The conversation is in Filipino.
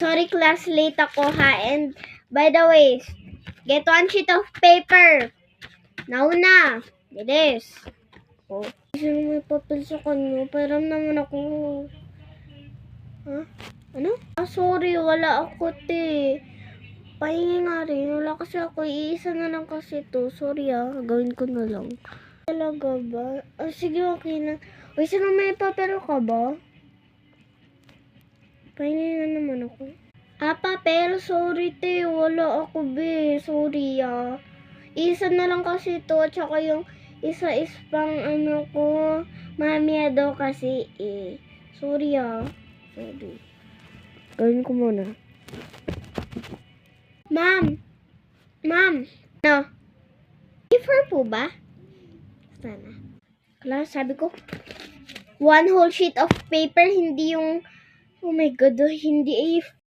Sorry class, late ako ha. And by the way, get 1 sheet of paper. Nauna. Bilis. Oh. Sino may papel sa kanya? Pairam naman ako. Ha? Ano? Sorry, wala ako te. Pahingi nga rin. Wala kasi ako. Iisa na lang kasi to. Sorry gawin ko na lang. Talaga ba? Sige, okay na. Uy, sino may papel ka ba? Pahingi na naman ako. Papel, sorry te. Wala ako be. Sorry Isa na lang kasi to. Tsaka yung isa is pang ano ko. Mami daw kasi Sorry Sorry. Gawin ko muna. Ma'am! No? Give her po ba? Sana. Kala, sabi ko, 1 whole sheet of paper, hindi yung, oh my god, hindi